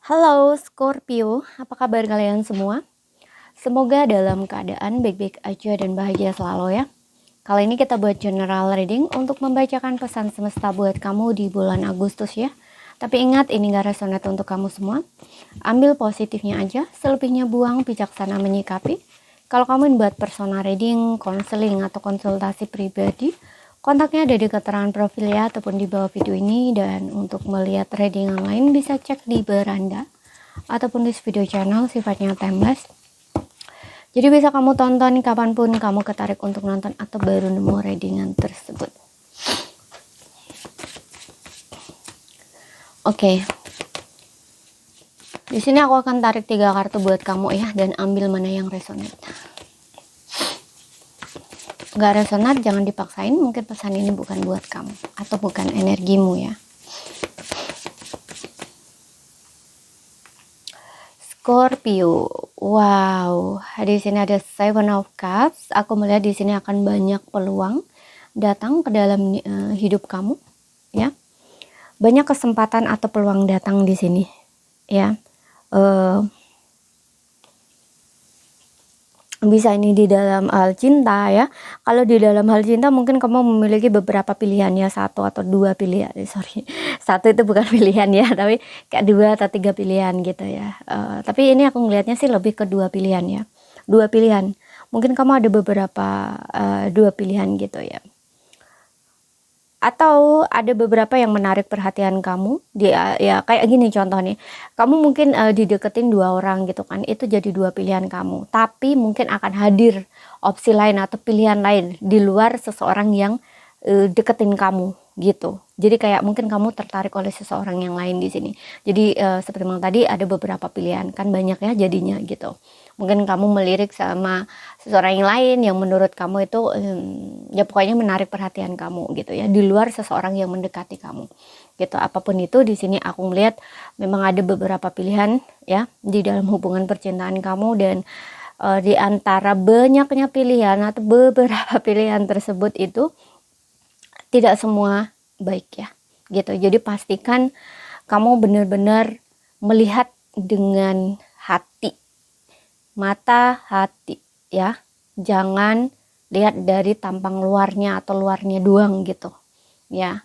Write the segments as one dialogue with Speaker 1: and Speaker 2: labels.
Speaker 1: Halo Scorpio, apa kabar kalian semua? Semoga dalam keadaan baik-baik aja dan bahagia selalu ya. Kali ini kita buat general reading untuk membacakan pesan semesta buat kamu di bulan Agustus ya. Tapi ingat ini gak resonate untuk kamu semua. Ambil positifnya aja, selebihnya buang, bijaksana menyikapi. Kalau kamu ingin buat personal reading, konseling atau konsultasi pribadi, kontaknya ada di keterangan profil ya ataupun di bawah video ini. Dan untuk melihat reading yang lain bisa cek di beranda ataupun di video channel sifatnya timeless. Jadi bisa kamu tonton kapanpun kamu ketarik untuk nonton atau baru nemu readingan tersebut. Oke. Di sini aku akan tarik 3 kartu buat kamu ya dan ambil mana yang resonate. Gak resonate jangan dipaksain, mungkin pesan ini bukan buat kamu atau bukan energimu ya. Scorpio, wow, di sini ada Seven of Cups. Aku melihat di sini akan banyak peluang datang ke dalam hidup kamu, ya. Banyak kesempatan atau peluang datang di sini, ya. Bisa ini di dalam hal cinta ya. Kalau di dalam hal cinta mungkin kamu memiliki beberapa pilihan ya, 1 atau 2 pilihan. Sorry, 1 itu bukan pilihan ya, tapi kayak 2 atau 3 pilihan gitu ya. Tapi ini aku ngelihatnya sih lebih ke 2 pilihan ya. 2 pilihan. Mungkin kamu ada beberapa 2 pilihan gitu ya. Atau ada beberapa yang menarik perhatian kamu dia ya, kayak gini contoh nih, kamu mungkin dideketin 2 orang gitu kan, itu jadi 2 pilihan kamu, tapi mungkin akan hadir opsi lain atau pilihan lain di luar seseorang yang deketin kamu gitu. Jadi kayak mungkin kamu tertarik oleh seseorang yang lain di sini. Jadi seperti yang tadi ada beberapa pilihan kan, banyak ya jadinya gitu. Mungkin kamu melirik sama seseorang yang lain yang menurut kamu itu ya pokoknya menarik perhatian kamu gitu ya, di luar seseorang yang mendekati kamu gitu. Apapun itu di sini aku melihat memang ada beberapa pilihan ya di dalam hubungan percintaan kamu, dan di antara banyaknya pilihan atau beberapa pilihan tersebut itu tidak semua baik ya gitu. Jadi pastikan kamu benar-benar melihat dengan hati, mata hati ya, jangan lihat dari tampang luarnya atau luarnya doang gitu ya.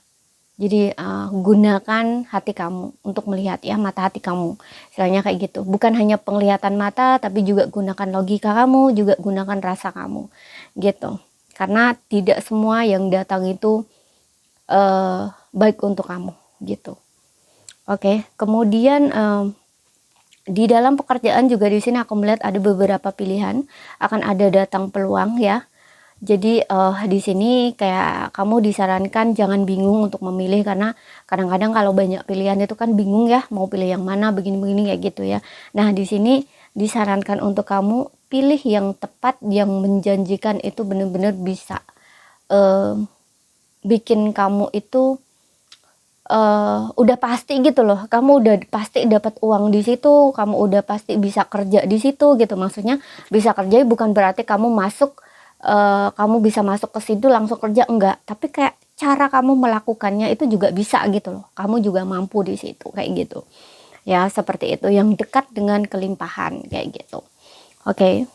Speaker 1: Jadi gunakan hati kamu untuk melihat ya, mata hati kamu istilahnya kayak gitu. Bukan hanya penglihatan mata, tapi juga gunakan logika kamu, juga gunakan rasa kamu gitu. Karena tidak semua yang datang itu baik untuk kamu gitu. Oke, kemudian di dalam pekerjaan juga di sini aku melihat ada beberapa pilihan, akan ada datang peluang ya. Jadi di sini kayak kamu disarankan jangan bingung untuk memilih, karena kadang-kadang kalau banyak pilihan itu kan bingung ya, mau pilih yang mana, begini-begini kayak gitu ya. Nah di sini disarankan untuk kamu pilih yang tepat, yang menjanjikan, itu benar-benar bisa bikin kamu itu udah pasti gitu loh, kamu udah pasti dapat uang di situ, kamu udah pasti bisa kerja di situ gitu. Maksudnya bisa kerja bukan berarti kamu masuk kamu bisa masuk ke situ langsung kerja, enggak, tapi kayak cara kamu melakukannya itu juga bisa gitu loh, kamu juga mampu di situ kayak gitu ya, seperti itu, yang dekat dengan kelimpahan kayak gitu. Oke.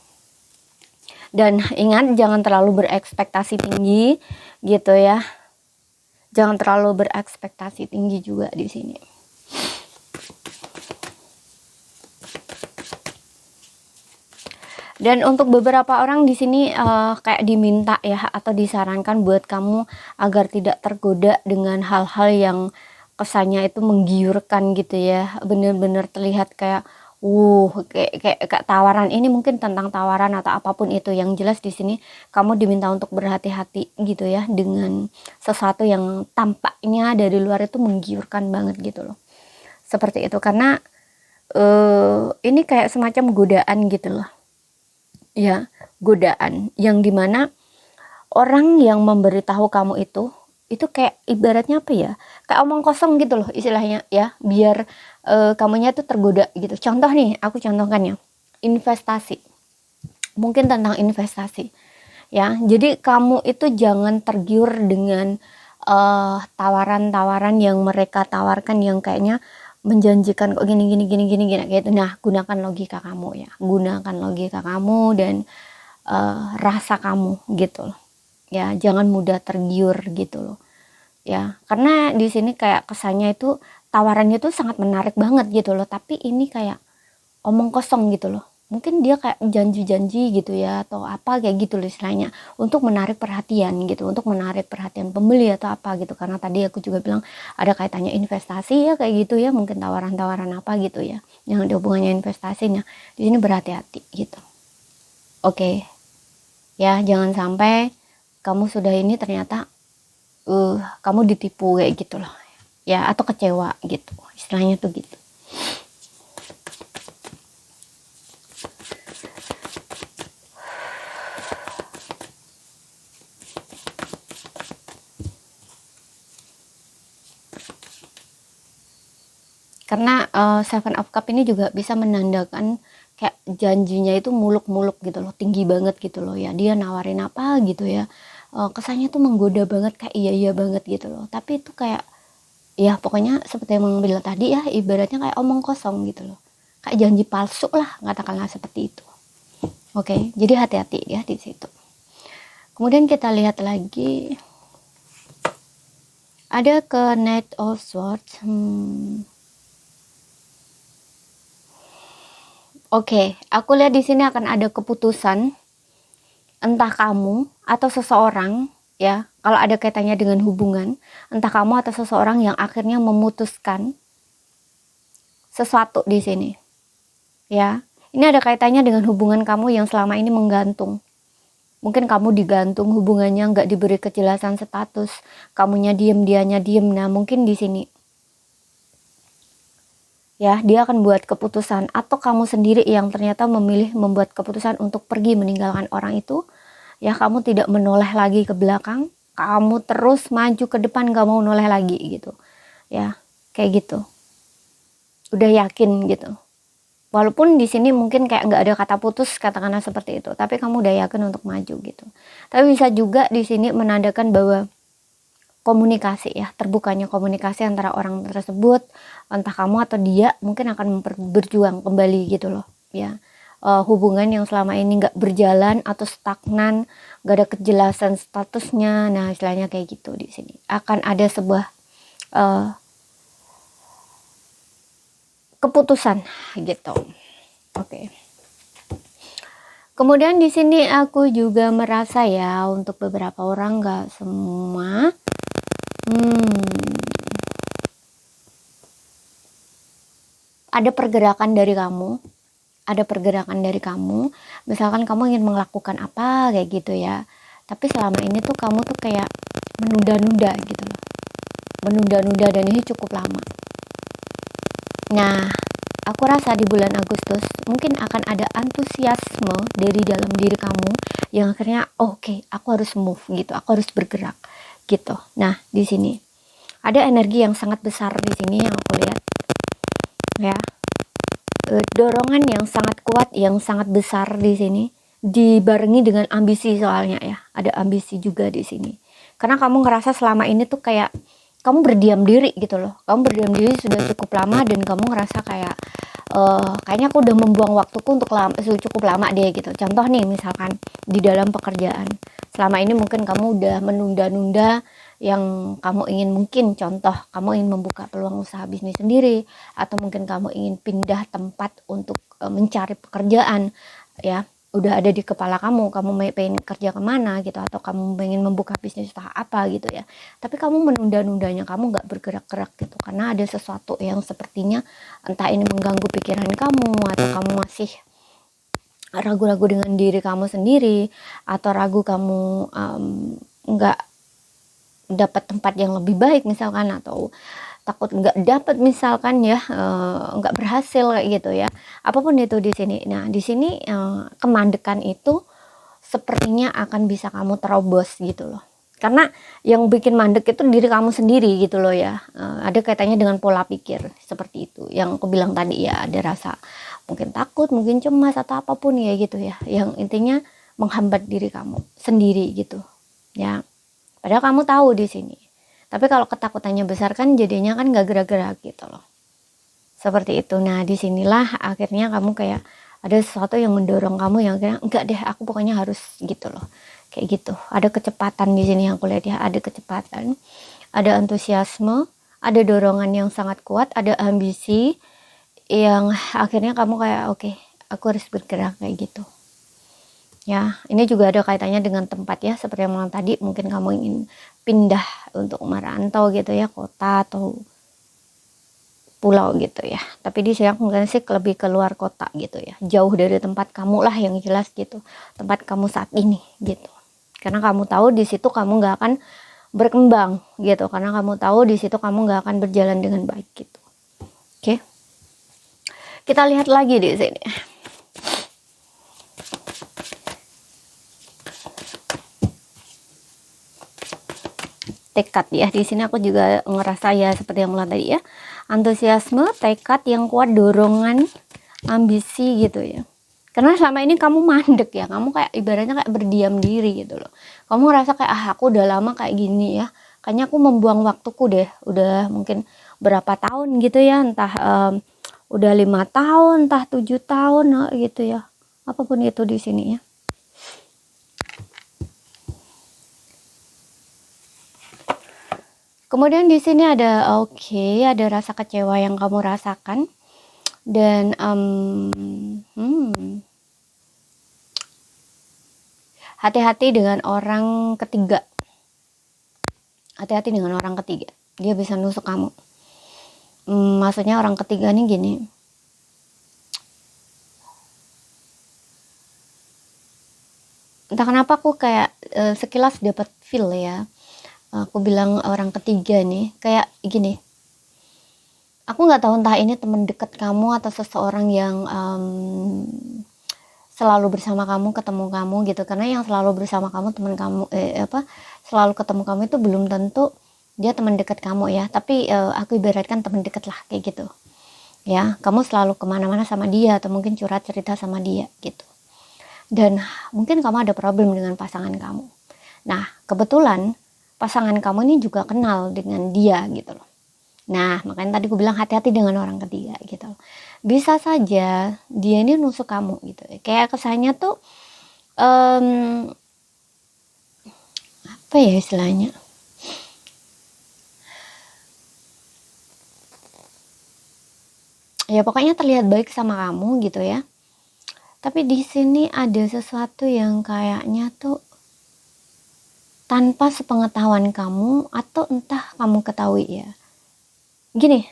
Speaker 1: Dan ingat jangan terlalu berekspektasi tinggi gitu ya. Jangan terlalu berekspektasi tinggi juga di sini. Dan untuk beberapa orang di sini kayak diminta ya, atau disarankan buat kamu agar tidak tergoda dengan hal-hal yang kesannya itu menggiurkan gitu ya. Bener-bener terlihat kayak kayak tawaran, ini mungkin tentang tawaran atau apapun itu. Yang jelas di sini kamu diminta untuk berhati-hati gitu ya dengan sesuatu yang tampaknya dari luar itu menggiurkan banget gitu loh. Seperti itu, karena ini kayak semacam godaan gitu loh. Ya, godaan yang dimana orang yang memberitahu kamu itu kayak ibaratnya apa ya, kayak omong kosong gitu loh istilahnya ya, biar kamunya tuh tergoda gitu. Contoh nih, aku contohkan ya, investasi, mungkin tentang investasi ya. Jadi kamu itu jangan tergiur dengan tawaran-tawaran yang mereka tawarkan yang kayaknya menjanjikan kok gini gini gini gini gini gitu. Nah, gunakan logika kamu ya, gunakan logika kamu dan rasa kamu gitu loh ya, jangan mudah tergiur gitu loh ya, karena di sini kayak kesannya itu tawarannya itu sangat menarik banget gitu loh, tapi ini kayak omong kosong gitu loh, mungkin dia kayak janji-janji gitu ya atau apa kayak gitu loh istilahnya, untuk menarik perhatian gitu, untuk menarik perhatian pembeli atau apa gitu, karena tadi aku juga bilang ada kaitannya investasi ya kayak gitu ya, mungkin tawaran-tawaran apa gitu ya yang ada hubungannya investasinya. Di sini berhati-hati gitu. Oke. Ya, jangan sampai kamu sudah ini ternyata kamu ditipu kayak gitu loh. Ya, atau kecewa gitu. Istilahnya tuh gitu. Karena Seven of Cup ini juga bisa menandakan kayak janjinya itu muluk-muluk gitu loh, tinggi banget gitu loh ya. Dia nawarin apa gitu ya. Kesannya tuh menggoda banget, kayak iya-iya banget gitu loh. Tapi itu kayak ya pokoknya seperti yang bilang tadi ya, ibaratnya kayak omong kosong gitu loh. Kayak janji palsu lah, katakanlah seperti itu. Oke, jadi hati-hati ya di situ. Kemudian kita lihat lagi ada ke Knight of Swords. Oke, aku lihat di sini akan ada keputusan entah kamu atau seseorang ya. Kalau ada kaitannya dengan hubungan, entah kamu atau seseorang yang akhirnya memutuskan sesuatu di sini. Ya. Ini ada kaitannya dengan hubungan kamu yang selama ini menggantung. Mungkin kamu digantung hubungannya, nggak diberi kejelasan status, kamunya diem, dianya diem. Nah, mungkin di sini ya, dia akan buat keputusan, atau kamu sendiri yang ternyata memilih membuat keputusan untuk pergi meninggalkan orang itu ya. Kamu tidak menoleh lagi ke belakang, kamu terus maju ke depan, gak mau noleh lagi gitu ya, kayak gitu, udah yakin gitu. Walaupun di sini mungkin kayak nggak ada kata putus, katakanlah seperti itu, tapi kamu udah yakin untuk maju gitu. Tapi bisa juga di sini menandakan bahwa komunikasi ya, terbukanya komunikasi antara orang tersebut, entah kamu atau dia, mungkin akan berjuang kembali gitu loh ya. Hubungan yang selama ini nggak berjalan atau stagnan, nggak ada kejelasan statusnya, nah istilahnya kayak gitu. Di sini akan ada sebuah keputusan gitu. Oke. Kemudian di sini aku juga merasa ya, untuk beberapa orang, nggak semua, ada pergerakan dari kamu, misalkan kamu ingin melakukan apa kayak gitu ya, tapi selama ini tuh kamu tuh kayak menunda-nunda gitu loh, menunda-nunda, dan ini cukup lama. Nah, aku rasa di bulan Agustus mungkin akan ada antusiasme dari dalam diri kamu yang akhirnya oke, aku harus move gitu, aku harus bergerak gitu. Nah, di sini ada energi yang sangat besar di sini yang aku lihat ya, dorongan yang sangat kuat, yang sangat besar di sini, dibarengi dengan ambisi, soalnya ya ada ambisi juga di sini, karena kamu ngerasa selama ini tuh kayak kamu berdiam diri gitu loh, kamu berdiam diri sudah cukup lama, dan kamu ngerasa kayak kayaknya aku udah membuang waktuku untuk cukup lama deh gitu. Contoh nih, misalkan di dalam pekerjaan selama ini mungkin kamu udah menunda-nunda yang kamu ingin, mungkin contoh kamu ingin membuka peluang usaha bisnis sendiri, atau mungkin kamu ingin pindah tempat untuk mencari pekerjaan ya, udah ada di kepala kamu pengen kerja kemana gitu, atau kamu pengen membuka bisnis usaha apa gitu ya, tapi kamu menunda-nundanya, kamu nggak bergerak-gerak gitu, karena ada sesuatu yang sepertinya entah ini mengganggu pikiran kamu, atau kamu masih ragu-ragu dengan diri kamu sendiri, atau ragu kamu nggak dapat tempat yang lebih baik misalkan, atau takut nggak dapat misalkan ya, nggak berhasil kayak gitu ya, apapun itu di sini. Nah, di sini kemandekan itu sepertinya akan bisa kamu terobos gitu loh, karena yang bikin mandek itu diri kamu sendiri gitu loh ya. Ada kaitannya dengan pola pikir seperti itu yang aku bilang tadi ya, ada rasa mungkin takut, mungkin cemas, atau apapun ya gitu ya, yang intinya menghambat diri kamu sendiri gitu ya. Padahal kamu tahu di sini. Tapi kalau ketakutannya besar kan jadinya kan gak gerak-gerak gitu loh. seperti itu. Nah disinilah akhirnya kamu kayak ada sesuatu yang mendorong kamu yang kayak enggak deh, aku pokoknya harus gitu loh, kayak gitu. Ada kecepatan di sini yang aku lihat ya, ada kecepatan, ada antusiasme, ada dorongan yang sangat kuat, ada ambisi yang akhirnya kamu kayak oke, aku harus bergerak kayak gitu. Ya, ini juga ada kaitannya dengan tempat ya, seperti yang bilang tadi, mungkin kamu ingin pindah untuk merantau gitu ya, kota atau pulau gitu ya. Tapi di sini aku mungkin sih lebih keluar kota gitu ya, jauh dari tempat kamu lah yang jelas gitu, tempat kamu saat ini gitu. Karena kamu tahu di situ kamu nggak akan berkembang gitu, karena kamu tahu di situ kamu nggak akan berjalan dengan baik gitu. Oke, kita lihat lagi di sini. Tekad ya, di sini aku juga ngerasa ya seperti yang mulai tadi ya, antusiasme, tekad yang kuat, dorongan, ambisi gitu ya. Karena selama ini kamu mandek ya, kamu kayak ibaratnya kayak berdiam diri gitu loh. Kamu ngerasa kayak aku udah lama kayak gini ya, kayaknya aku membuang waktuku deh, udah mungkin berapa tahun gitu ya, entah udah 5 tahun, entah 7 tahun gitu ya, apapun itu di sini ya. Kemudian di sini ada ada rasa kecewa yang kamu rasakan, dan hati-hati dengan orang ketiga. Hati-hati dengan orang ketiga, dia bisa nusuk kamu. Maksudnya orang ketiga nih gini, entah kenapa aku kayak sekilas dapat feel ya, aku bilang orang ketiga nih kayak gini, aku nggak tahu entah ini teman dekat kamu atau seseorang yang selalu bersama kamu, ketemu kamu gitu. Karena yang selalu bersama kamu, teman kamu selalu ketemu kamu itu belum tentu dia teman dekat kamu ya, tapi aku ibaratkan teman dekat lah kayak gitu ya. Kamu selalu kemana-mana sama dia, atau mungkin curhat cerita sama dia gitu, dan mungkin kamu ada problem dengan pasangan kamu. Nah kebetulan pasangan kamu ini juga kenal dengan dia gitu loh. Nah makanya tadi aku bilang hati-hati dengan orang ketiga gitu loh. Bisa saja dia ini nusuk kamu gitu, kayak kesannya tuh apa ya istilahnya, ya pokoknya terlihat baik sama kamu gitu ya, tapi di sini ada sesuatu yang kayaknya tuh tanpa sepengetahuan kamu, atau entah kamu ketahui ya. Gini,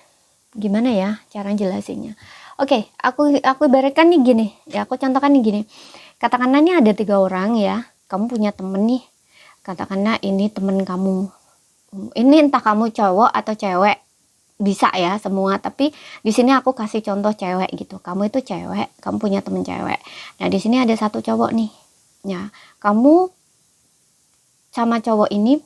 Speaker 1: gimana ya cara jelasinnya? Oke, aku ibaratkan nih gini ya, aku contohkan nih gini. Katakanlah nih ada 3 orang ya, kamu punya temen nih, katakanlah ini temen kamu, ini entah kamu cowok atau cewek, bisa ya semua, tapi di sini aku kasih contoh cewek gitu. Kamu itu cewek, kamu punya temen cewek. Nah di sini ada satu cowok nih ya, kamu sama cowok ini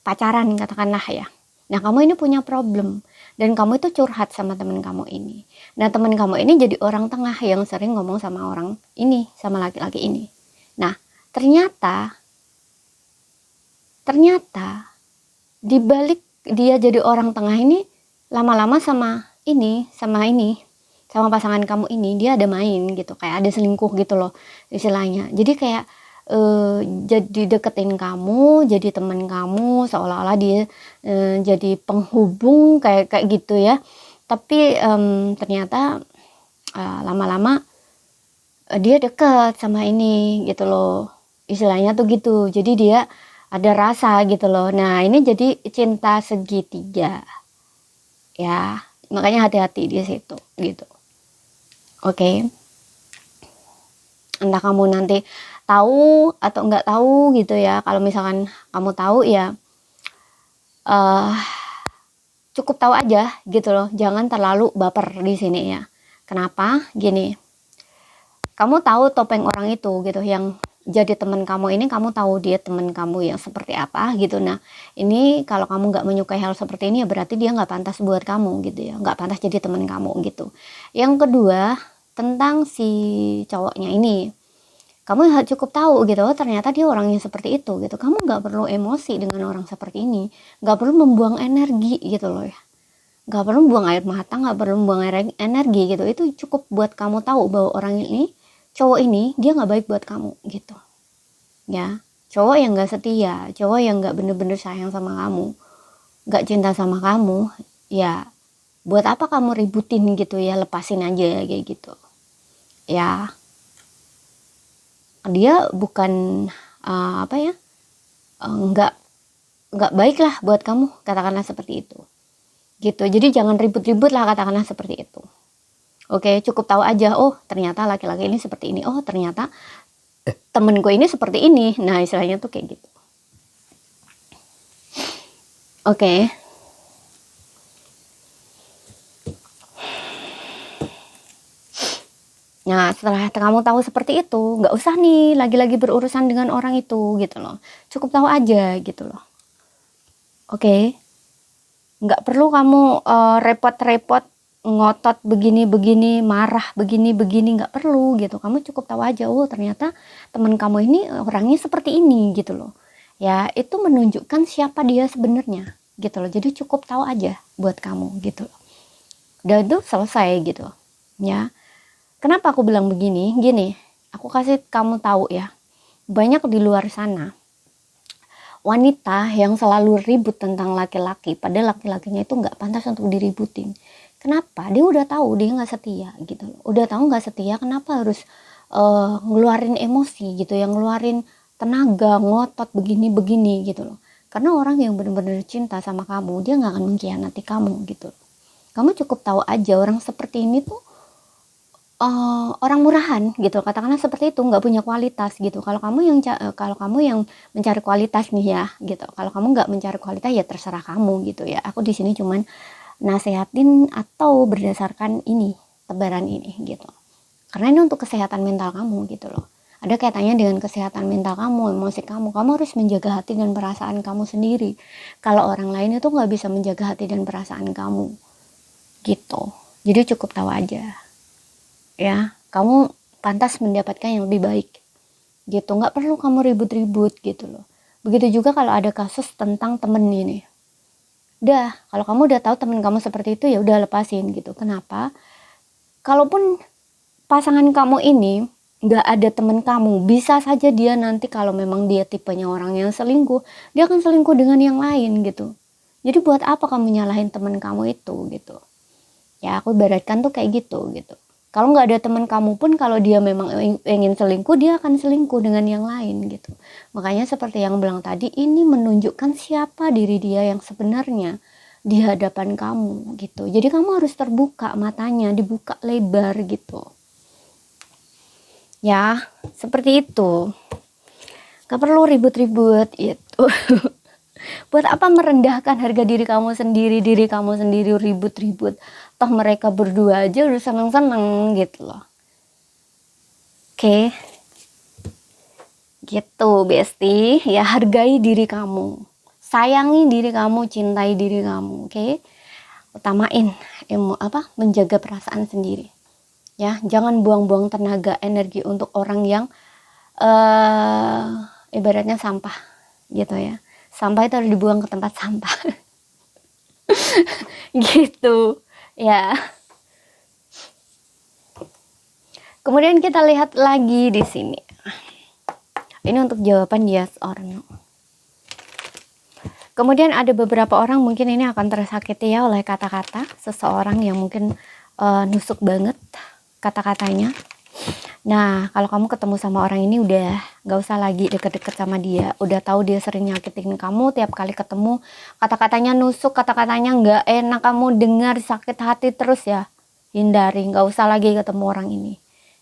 Speaker 1: pacaran katakanlah ya. Nah kamu ini punya problem, dan kamu itu curhat sama teman kamu ini. Nah teman kamu ini jadi orang tengah yang sering ngomong sama orang ini, sama laki-laki ini. Nah ternyata dibalik dia jadi orang tengah ini, lama-lama sama pasangan kamu ini dia ada main gitu, kayak ada selingkuh gitu loh istilahnya. Jadi kayak jadi deketin kamu, jadi teman kamu, seolah-olah dia jadi penghubung kayak gitu ya. Tapi ternyata lama-lama dia deket sama ini gitu loh, istilahnya tuh gitu. Jadi dia ada rasa gitu loh. Nah ini jadi cinta segitiga ya, makanya hati-hati di situ gitu. Oke. Entah kamu nanti tahu atau nggak tahu gitu ya. Kalau misalkan kamu tahu ya cukup tahu aja gitu loh, jangan terlalu baper di sini ya. Kenapa? Gini, kamu tahu topeng orang itu gitu, yang jadi teman kamu ini, kamu tahu dia teman kamu yang seperti apa gitu. Nah ini kalau kamu nggak menyukai hal seperti ini ya berarti dia nggak pantas buat kamu gitu ya, nggak pantas jadi teman kamu gitu. Yang kedua, tentang si cowoknya ini, kamu cukup tahu gitu, ternyata dia orangnya seperti itu gitu. Kamu nggak perlu emosi dengan orang seperti ini, nggak perlu membuang energi gitu loh ya. Nggak perlu buang air mata, nggak perlu buang air energi gitu. Itu cukup buat kamu tahu bahwa orang ini, cowok ini, dia nggak baik buat kamu gitu. Ya, cowok yang nggak setia, cowok yang nggak bener-bener sayang sama kamu, nggak cinta sama kamu, ya buat apa kamu ributin gitu ya, lepasin aja kayak gitu. Ya, dia bukan apa ya, nggak baik lah buat kamu, katakanlah seperti itu. Gitu. Jadi jangan ribut-ribut lah, katakanlah seperti itu. Oke, cukup tahu aja, oh ternyata laki-laki ini seperti ini, oh ternyata temenku ini seperti ini. Nah, istilahnya tuh kayak gitu. Oke. Nah, setelah kamu tahu seperti itu, nggak usah nih lagi-lagi berurusan dengan orang itu gitu loh. Cukup tahu aja gitu loh. Oke. Nggak perlu kamu repot-repot ngotot begini-begini, marah begini-begini, nggak perlu gitu. Kamu cukup tahu aja, oh ternyata teman kamu ini orangnya seperti ini gitu loh. Ya, itu menunjukkan siapa dia sebenarnya gitu loh. Jadi cukup tahu aja buat kamu gitu loh. Dan itu selesai gitu. Ya. Kenapa aku bilang begini? Gini, aku kasih kamu tahu ya. Banyak di luar sana wanita yang selalu ribut tentang laki-laki, padahal laki-lakinya itu nggak pantas untuk diributin. Kenapa? Dia udah tahu dia nggak setia gitu loh. Udah tahu nggak setia, kenapa harus ngeluarin emosi gitu, yang ngeluarin tenaga, ngotot begini-begini gitu loh. Karena orang yang benar-benar cinta sama kamu, dia nggak akan mengkhianati kamu gitu loh. Kamu cukup tahu aja orang seperti ini tuh orang murahan gitu, katakanlah seperti itu, nggak punya kualitas gitu. Kalau kamu yang mencari kualitas nih ya gitu, kalau kamu nggak mencari kualitas ya terserah kamu gitu ya. Aku di sini cuman nasehatin atau berdasarkan ini, tebaran ini gitu, karena ini untuk kesehatan mental kamu gitu loh. Ada kaitannya dengan kesehatan mental kamu, emosi kamu. Kamu harus menjaga hati dan perasaan kamu sendiri. Kalau orang lain itu nggak bisa menjaga hati dan perasaan kamu gitu. Jadi cukup tahu aja ya, kamu pantas mendapatkan yang lebih baik gitu. Nggak perlu kamu ribut-ribut gitu loh. Begitu juga kalau ada kasus tentang temen ini, udah, kalau kamu udah tahu temen kamu seperti itu, ya udah lepasin gitu. Kenapa? Kalaupun pasangan kamu ini nggak ada temen kamu, bisa saja dia nanti kalau memang dia tipenya orang yang selingkuh, dia akan selingkuh dengan yang lain gitu. Jadi buat apa kamu nyalahin temen kamu itu gitu. Ya aku ibaratkan tuh kayak gitu. Kalau nggak ada teman kamu pun, kalau dia memang ingin selingkuh, dia akan selingkuh dengan yang lain gitu. Makanya seperti yang bilang tadi, ini menunjukkan siapa diri dia yang sebenarnya di hadapan kamu gitu. Jadi kamu harus terbuka matanya, dibuka lebar gitu. Ya, seperti itu. Gak perlu ribut-ribut itu. Buat apa merendahkan harga diri kamu sendiri ribut-ribut. Toh mereka berdua aja udah seneng-seneng gitu loh. Oke. Gitu, Besti. Ya, hargai diri kamu. Sayangi diri kamu, cintai diri kamu, oke? Utamain menjaga perasaan sendiri. Ya, jangan buang-buang tenaga, energi untuk orang yang ibaratnya sampah gitu ya. Sampah itu harus dibuang ke tempat sampah. Gitu ya. Kemudian kita lihat lagi di sini. Ini untuk jawaban yes or no. Kemudian ada beberapa orang mungkin ini akan tersakiti ya oleh kata-kata seseorang yang mungkin nusuk banget kata-katanya. Nah, kalau kamu ketemu sama orang ini, udah gak usah lagi deket-deket sama dia. Udah tahu dia sering nyakitin kamu, tiap kali ketemu kata-katanya nusuk, kata-katanya gak enak kamu dengar, sakit hati terus ya. Hindari, gak usah lagi ketemu orang ini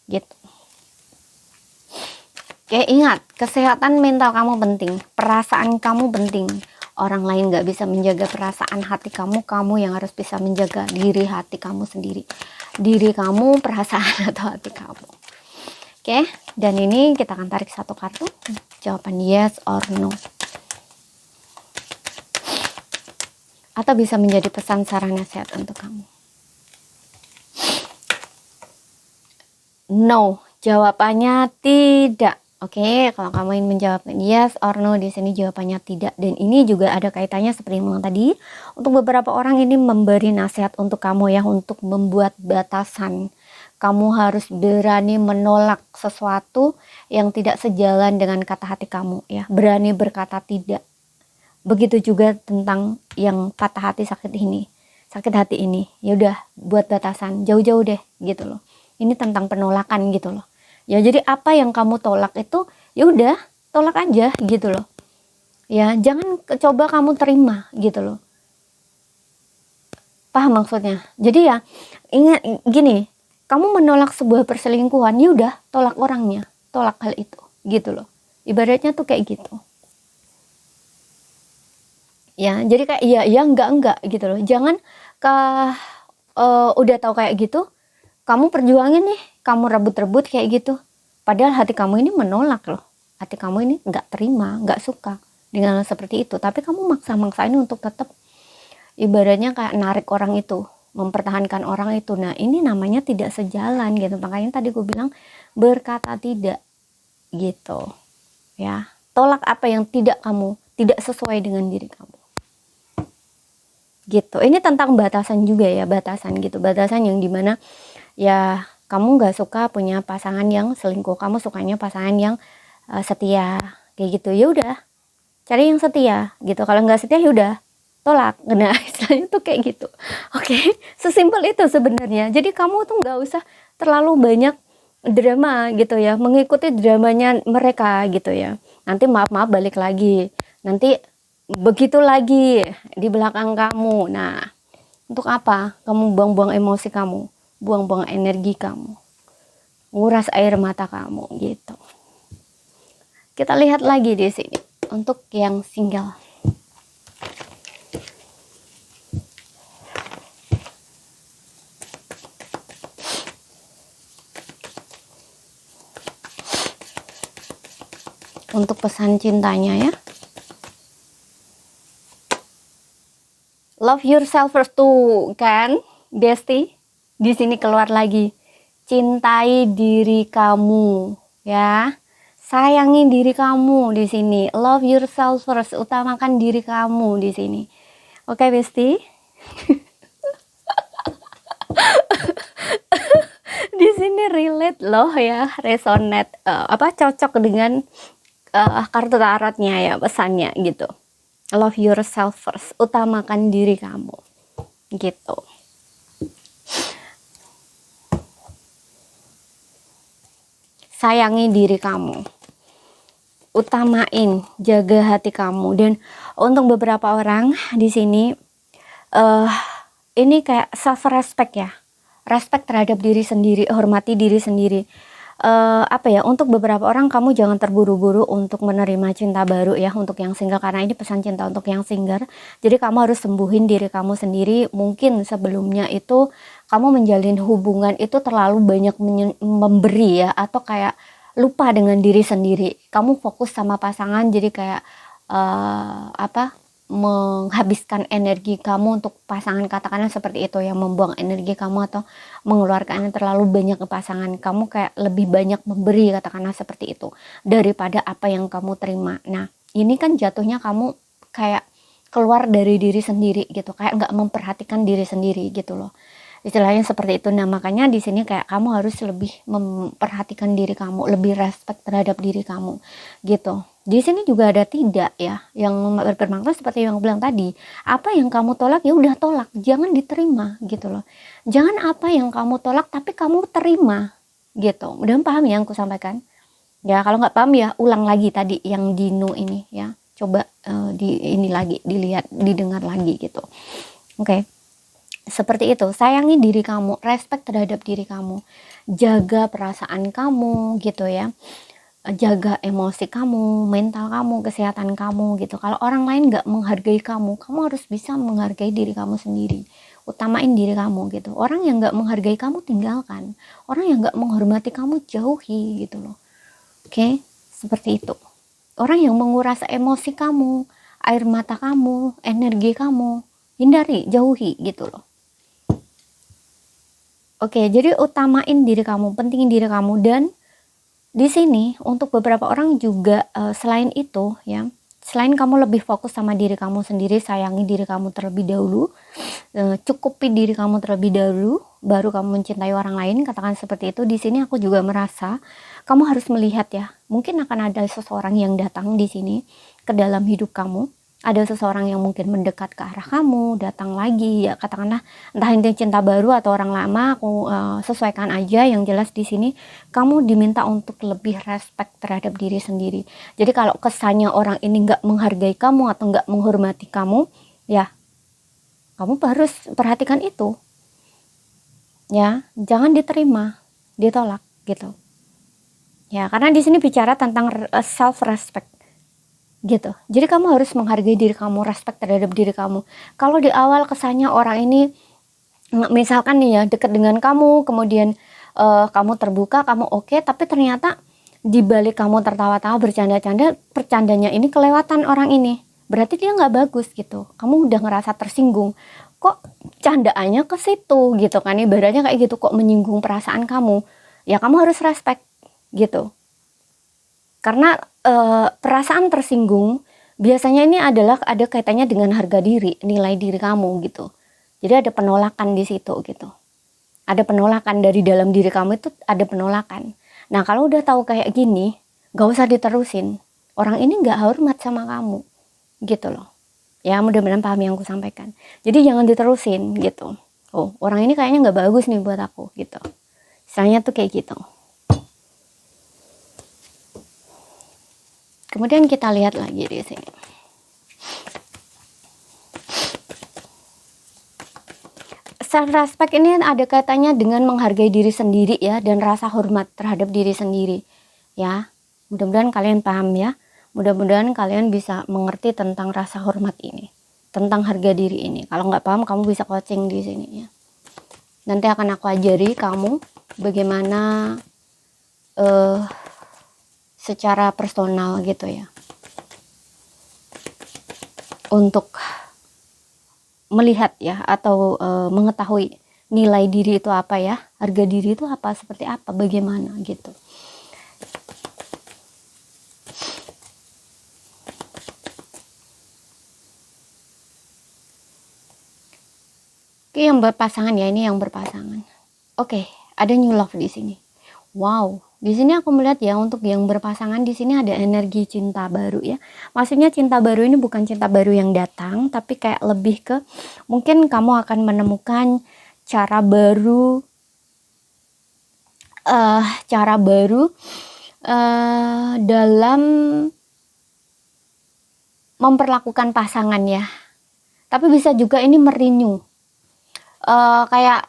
Speaker 1: gitu. Oke, ingat, kesehatan mental kamu penting, perasaan kamu penting. Orang lain gak bisa menjaga perasaan hati kamu, kamu yang harus bisa menjaga diri hati kamu sendiri. Diri kamu, perasaan atau hati kamu. Oke, dan ini kita akan tarik satu kartu, jawaban yes or no. Atau bisa menjadi pesan, saran, nasihat untuk kamu. No, jawabannya tidak. Oke, kalau kamu ingin menjawab yes or no, di sini jawabannya tidak. Dan ini juga ada kaitannya seperti yang tadi. Untuk beberapa orang ini memberi nasihat untuk kamu ya, untuk membuat batasan. Kamu harus berani menolak sesuatu yang tidak sejalan dengan kata hati kamu ya. Berani berkata tidak. Begitu juga tentang yang patah hati sakit hati ini. Ya udah, buat batasan, jauh-jauh deh gitu loh. Ini tentang penolakan gitu loh. Ya jadi apa yang kamu tolak itu ya udah tolak aja gitu loh. Ya jangan coba kamu terima gitu loh. Paham maksudnya? Jadi ya ingat gini, kamu menolak sebuah perselingkuhan, ya udah tolak orangnya, tolak hal itu gitu loh. Ibaratnya tuh kayak gitu. Ya, jadi kayak ya enggak gitu loh. Jangan udah tahu kayak gitu, kamu perjuangin nih, kamu rebut-rebut kayak gitu. Padahal hati kamu ini menolak loh. Hati kamu ini nggak terima, nggak suka dengan hal seperti itu. Tapi kamu maksa-maksain untuk tetap ibaratnya kayak narik orang itu, mempertahankan orang itu. Nah ini namanya tidak sejalan gitu. Makanya tadi gue bilang berkata tidak gitu. Ya, tolak apa yang tidak sesuai dengan diri kamu. Gitu. Ini tentang batasan juga ya, batasan gitu. Batasan yang dimana ya kamu nggak suka punya pasangan yang selingkuh, kamu sukanya pasangan yang setia kayak gitu. Ya udah cari yang setia gitu. Kalau nggak setia ya udah tolak. Nah istilahnya tuh kayak gitu. Oke, sesimpel itu sebenarnya. Jadi kamu tuh nggak usah terlalu banyak drama gitu ya, mengikuti dramanya mereka gitu ya. Nanti maaf balik lagi, nanti begitu lagi di belakang kamu. Nah untuk apa kamu buang-buang emosi kamu, buang-buang energi kamu, nguras air mata kamu gitu. Kita lihat lagi di sini untuk yang single. Untuk pesan cintanya ya. Love yourself first tuh kan, bestie. Di sini keluar lagi. Cintai diri kamu ya. Sayangi diri kamu di sini. Love yourself first, utamakan diri kamu di sini. Oke, bestie. Di sini relate loh ya, resonate cocok dengan kartu tarotnya ya, pesannya gitu. Love yourself first, utamakan diri kamu gitu. Sayangi diri kamu, utamain, jaga hati kamu. Dan untuk beberapa orang di sini ini kayak self respect ya, respect terhadap diri sendiri, hormati diri sendiri. Untuk beberapa orang kamu jangan terburu-buru untuk menerima cinta baru ya, untuk yang single, karena ini pesan cinta untuk yang single. Jadi kamu harus sembuhin diri kamu sendiri. Mungkin sebelumnya itu kamu menjalin hubungan itu terlalu banyak memberi ya, atau kayak lupa dengan diri sendiri. Kamu fokus sama pasangan, jadi kayak menghabiskan energi kamu untuk pasangan, katakanlah seperti itu, yang membuang energi kamu atau mengeluarkan terlalu banyak ke pasangan kamu, kayak lebih banyak memberi, katakanlah seperti itu, daripada apa yang kamu terima. Nah ini kan jatuhnya kamu kayak keluar dari diri sendiri gitu, kayak nggak memperhatikan diri sendiri gitu loh, istilahnya seperti itu. Nah makanya di sini kayak kamu harus lebih memperhatikan diri kamu, lebih respect terhadap diri kamu gitu. Di sini juga ada tidak ya, yang bermakna seperti yang aku bilang tadi, apa yang kamu tolak ya udah tolak, jangan diterima gitu loh. Jangan apa yang kamu tolak tapi kamu terima gitu. Mudah paham ya yang aku sampaikan ya. Kalau nggak paham ya ulang lagi tadi yang Dino ini ya, coba dilihat, didengar lagi gitu. Oke. Seperti itu, sayangi diri kamu, respect terhadap diri kamu, jaga perasaan kamu gitu ya, jaga emosi kamu, mental kamu, kesehatan kamu gitu. Kalau orang lain gak menghargai kamu, kamu harus bisa menghargai diri kamu sendiri, utamain diri kamu gitu. Orang yang gak menghargai kamu tinggalkan, orang yang gak menghormati kamu jauhi gitu loh. Oke, seperti itu. Orang yang menguras emosi kamu, air mata kamu, energi kamu, hindari, jauhi gitu loh. Oke, jadi utamain diri kamu, pentingin diri kamu, dan Di sini untuk beberapa orang juga selain itu ya, selain kamu lebih fokus sama diri kamu sendiri, sayangi diri kamu terlebih dahulu, cukupi diri kamu terlebih dahulu, baru kamu mencintai orang lain, katakan seperti itu. Di sini aku juga merasa kamu harus melihat ya, mungkin akan ada seseorang yang datang di sini ke dalam hidup kamu. Ada seseorang yang mungkin mendekat ke arah kamu, datang lagi ya, katakanlah entah ini cinta baru atau orang lama, aku sesuaikan aja. Yang jelas di sini kamu diminta untuk lebih respect terhadap diri sendiri. Jadi kalau kesannya orang ini nggak menghargai kamu atau nggak menghormati kamu, ya kamu harus perhatikan itu. Ya, jangan diterima, ditolak gitu. Ya, karena di sini bicara tentang self respect gitu. Jadi kamu harus menghargai diri kamu, respect terhadap diri kamu. Kalau di awal kesannya orang ini misalkan nih ya deket dengan kamu, kemudian kamu terbuka, kamu oke, tapi ternyata di balik kamu tertawa-tawa bercanda-canda, percandanya ini kelewatan orang ini, berarti dia nggak bagus gitu. Kamu udah ngerasa tersinggung, kok candaannya ke situ gitu kan, ibaratnya kayak gitu, kok menyinggung perasaan kamu. Ya kamu harus respect gitu. Karena perasaan tersinggung biasanya ini adalah ada kaitannya dengan harga diri, nilai diri kamu gitu. Jadi ada penolakan di situ gitu. Ada penolakan dari dalam diri kamu, itu ada penolakan. Nah kalau udah tahu kayak gini, gak usah diterusin. Orang ini gak hormat sama kamu gitu loh. Ya mudah-mudahan paham yang aku sampaikan. Jadi jangan diterusin gitu. Oh orang ini kayaknya gak bagus nih buat aku gitu. Misalnya tuh kayak gitu. Kemudian kita lihat lagi di sini. Self respect ini ada kaitannya dengan menghargai diri sendiri ya, dan rasa hormat terhadap diri sendiri ya. Mudah-mudahan kalian paham ya. Mudah-mudahan kalian bisa mengerti tentang rasa hormat ini, tentang harga diri ini. Kalau nggak paham, kamu bisa coaching di sini ya. Nanti akan aku ajari kamu bagaimana secara personal gitu ya, untuk melihat ya, atau mengetahui nilai diri itu apa ya, harga diri itu apa, seperti apa, bagaimana gitu. Oke, yang berpasangan ya, ini yang berpasangan. Oke, ada new love di sini. Wow, di sini aku melihat ya, untuk yang berpasangan di sini ada energi cinta baru ya. Maksudnya cinta baru ini bukan cinta baru yang datang, tapi kayak lebih ke mungkin kamu akan menemukan cara baru, dalam memperlakukan pasangan ya. Tapi bisa juga ini merenew. Kayak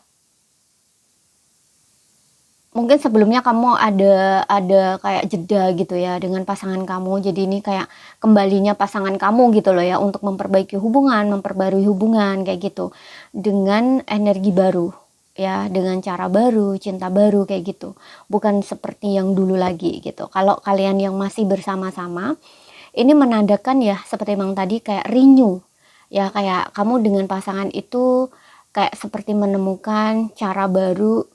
Speaker 1: mungkin sebelumnya kamu ada kayak jeda gitu ya dengan pasangan kamu. Jadi ini kayak kembalinya pasangan kamu gitu loh ya, untuk memperbaiki hubungan, memperbarui hubungan kayak gitu. Dengan energi baru ya, dengan cara baru, cinta baru kayak gitu. Bukan seperti yang dulu lagi gitu. Kalau kalian yang masih bersama-sama, ini menandakan ya seperti yang tadi, kayak renew. Ya kayak kamu dengan pasangan itu kayak seperti menemukan cara baru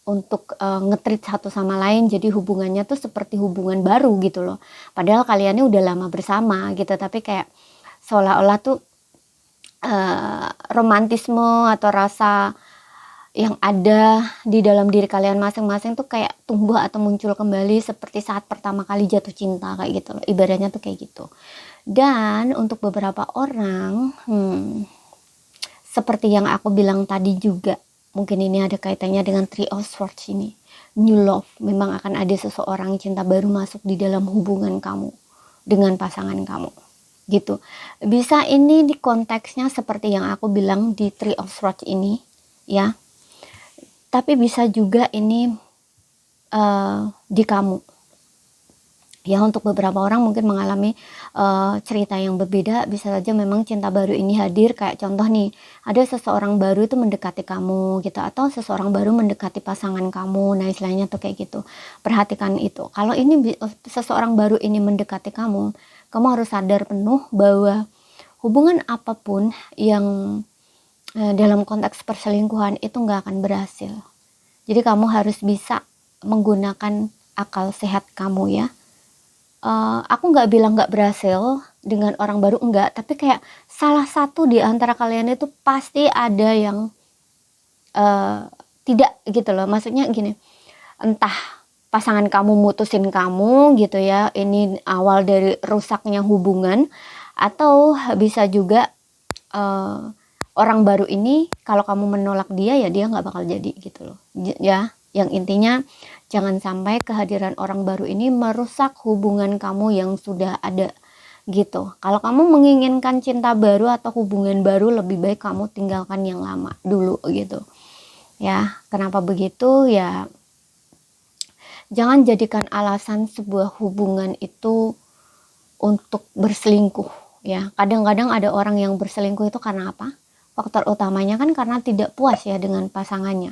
Speaker 1: untuk nge-treat satu sama lain, jadi hubungannya tuh seperti hubungan baru gitu loh. Padahal kaliannya udah lama bersama gitu, tapi kayak seolah-olah tuh romantisme atau rasa yang ada di dalam diri kalian masing-masing tuh kayak tumbuh atau muncul kembali seperti saat pertama kali jatuh cinta kayak gitu loh. Ibaratnya tuh kayak gitu. Dan untuk beberapa orang, seperti yang aku bilang tadi juga, mungkin ini ada kaitannya dengan Three of Swords ini. New love, memang akan ada seseorang cinta baru masuk di dalam hubungan kamu dengan pasangan kamu gitu. Bisa ini di konteksnya seperti yang aku bilang di Three of Swords ini ya. Tapi bisa juga ini di kamu. Ya, untuk beberapa orang mungkin mengalami cerita yang berbeda. Bisa saja memang cinta baru ini hadir, kayak contoh nih, ada seseorang baru itu mendekati kamu gitu, atau seseorang baru mendekati pasangan kamu. Nah istilahnya tuh kayak gitu. Perhatikan itu. Kalau ini seseorang baru ini mendekati kamu, kamu harus sadar penuh bahwa hubungan apapun yang dalam konteks perselingkuhan itu nggak akan berhasil. Jadi kamu harus bisa menggunakan akal sehat kamu ya. Aku nggak bilang nggak berhasil dengan orang baru, enggak, tapi kayak salah satu di antara kalian itu pasti ada yang tidak gitu loh. Maksudnya gini, entah pasangan kamu mutusin kamu gitu ya, ini awal dari rusaknya hubungan, atau bisa juga orang baru ini kalau kamu menolak dia ya dia nggak bakal jadi gitu loh ya. Yang intinya jangan sampai kehadiran orang baru ini merusak hubungan kamu yang sudah ada gitu. Kalau kamu menginginkan cinta baru atau hubungan baru, lebih baik kamu tinggalkan yang lama dulu gitu ya. Kenapa begitu ya, jangan jadikan alasan sebuah hubungan itu untuk berselingkuh ya. Kadang-kadang ada orang yang berselingkuh itu karena apa? Faktor utamanya kan karena tidak puas ya dengan pasangannya.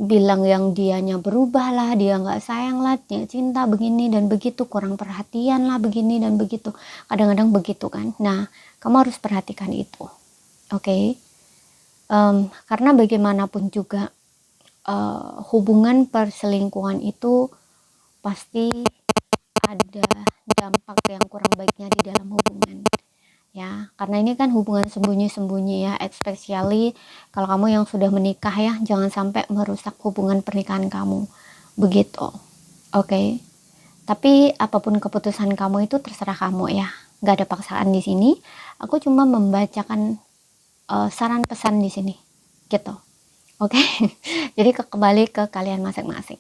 Speaker 1: Bilang yang dianya berubah lah, dia nggak sayang lah, dia cinta begini dan begitu, kurang perhatian lah begini dan begitu. Kadang-kadang begitu kan. Nah, kamu harus perhatikan itu. Oke? Okay? Karena bagaimanapun juga hubungan perselingkuhan itu pasti ada dampak yang kurang baiknya di dalam hubungan ya, karena ini kan hubungan sembunyi-sembunyi ya, especially kalau kamu yang sudah menikah ya, jangan sampai merusak hubungan pernikahan kamu begitu. Oke. Tapi apapun keputusan kamu itu terserah kamu ya, nggak ada paksaan di sini. Aku cuma membacakan saran pesan di sini gitu. Oke. Jadi kembali ke kalian masing-masing.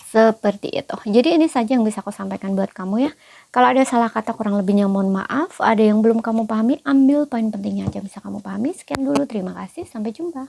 Speaker 1: Seperti itu. Jadi ini saja yang bisa aku sampaikan buat kamu ya. Kalau ada salah kata kurang lebihnya mohon maaf. Ada yang belum kamu pahami, ambil poin pentingnya aja bisa kamu pahami. Sekian dulu, terima kasih, sampai jumpa.